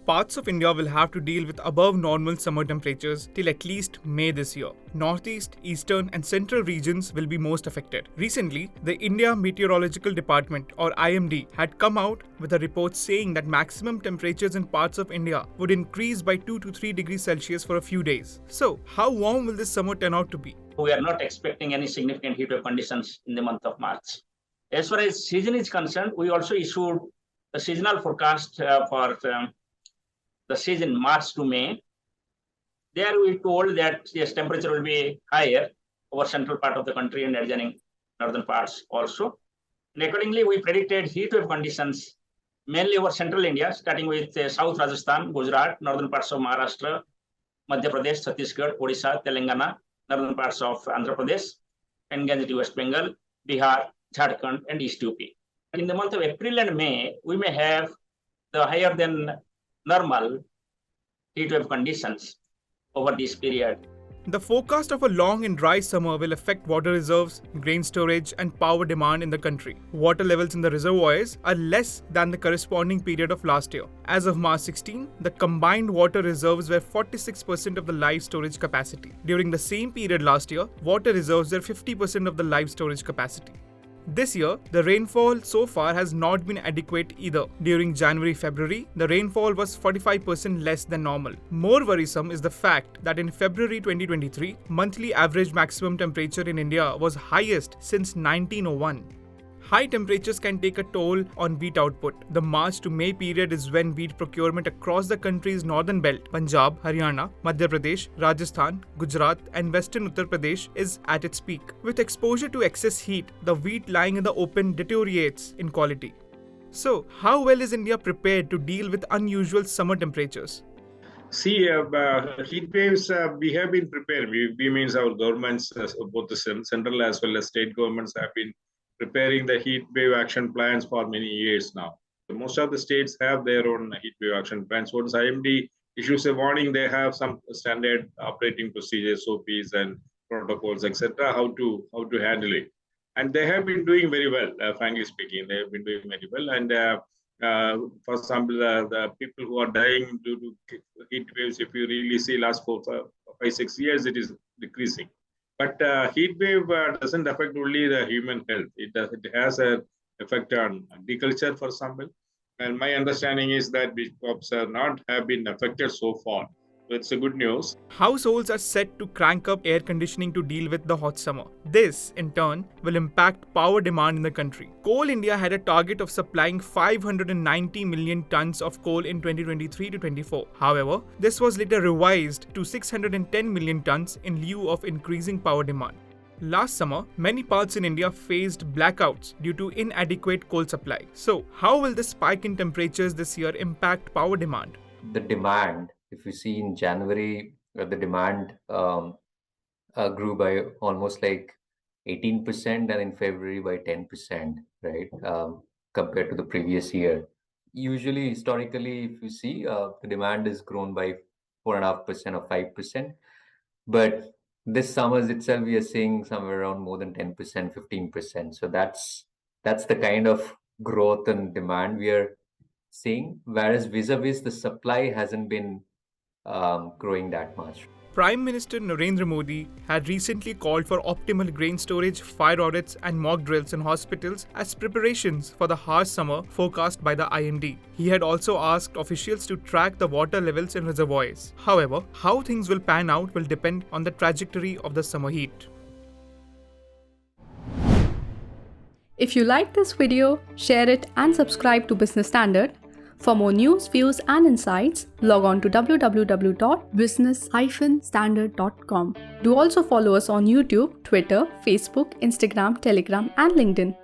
Parts of India will have to deal with above normal summer temperatures till at least May this year. Northeast, eastern, and central regions will be most affected. Recently, the India Meteorological Department or IMD had come out with a report saying that maximum temperatures in parts of India would increase by 2 to 3 degrees Celsius for a few days. So, how warm will this summer turn out to be? We are not expecting any significant heat wave conditions in the month of March. As far as season is concerned, we also issued a seasonal forecast for the season March to May. There we told that yes, temperature will be higher over central part of the country and adjoining northern parts also. And accordingly, we predicted heat wave conditions mainly over central India, starting with South Rajasthan, Gujarat, northern parts of Maharashtra, Madhya Pradesh, Chhattisgarh, Odisha, Telangana, northern parts of Andhra Pradesh, and Ganges West Bengal, Bihar, Jharkhand, and East UP. In the month of April and May, we may have the higher than normal heat wave conditions over this period. The forecast of a long and dry summer will affect water reserves, grain storage, and power demand in the country. Water levels in the reservoirs are less than the corresponding period of last year. As of March 16, the combined water reserves were 46% of the live storage capacity. During the same period last year, water reserves were 50% of the live storage capacity. This year, the rainfall so far has not been adequate either. During January-February, the rainfall was 45% less than normal. More worrisome is the fact that in February 2023, monthly average maximum temperature in India was highest since 1901. High temperatures can take a toll on wheat output. The March to May period is when wheat procurement across the country's northern belt, Punjab, Haryana, Madhya Pradesh, Rajasthan, Gujarat, and western Uttar Pradesh is at its peak. With exposure to excess heat, the wheat lying in the open deteriorates in quality. So, how well is India prepared to deal with unusual summer temperatures? See, heat waves, we have been prepared. We means our governments, both the central as well as state governments, have been preparing the heat wave action plans for many years now. Most of the states have their own heat wave action plans. Once IMD issues a warning, they have some standard operating procedures, SOPs and protocols, etc., how to handle it. And they have been doing very well, frankly speaking. They have been doing very well. And for example, the people who are dying due to heat waves, if you really see last 4, 5, 6 years, it is decreasing. But heat wave doesn't affect only the human health. It has an effect on agriculture, for example. And my understanding is that big crops have been affected so far. So it's a good news. Households are set to crank up air conditioning to deal with the hot summer. This, in turn, will impact power demand in the country. Coal India had a target of supplying 590 million tons of coal in 2023 to 24. However, this was later revised to 610 million tons in lieu of increasing power demand. Last summer, many parts in India faced blackouts due to inadequate coal supply. So, how will the spike in temperatures this year impact power demand? The demand, if you see in January, the demand grew by almost like 18% and in February by 10%, right, compared to the previous year. Usually, historically, if you see, the demand has grown by 4.5% or 5%. But this summer itself, we are seeing somewhere around more than 10%, 15%. So that's the kind of growth and demand we are seeing, whereas vis-a-vis the supply hasn't been growing that much. Prime Minister Narendra Modi had recently called for optimal grain storage, fire audits, and mock drills in hospitals as preparations for the harsh summer forecast by the IMD. He had also asked officials to track the water levels in reservoirs. However, how things will pan out will depend on the trajectory of the summer heat. If you like this video, share it and subscribe to Business Standard. For more news, views and insights, log on to www.business-standard.com. Do also follow us on YouTube, Twitter, Facebook, Instagram, Telegram and LinkedIn.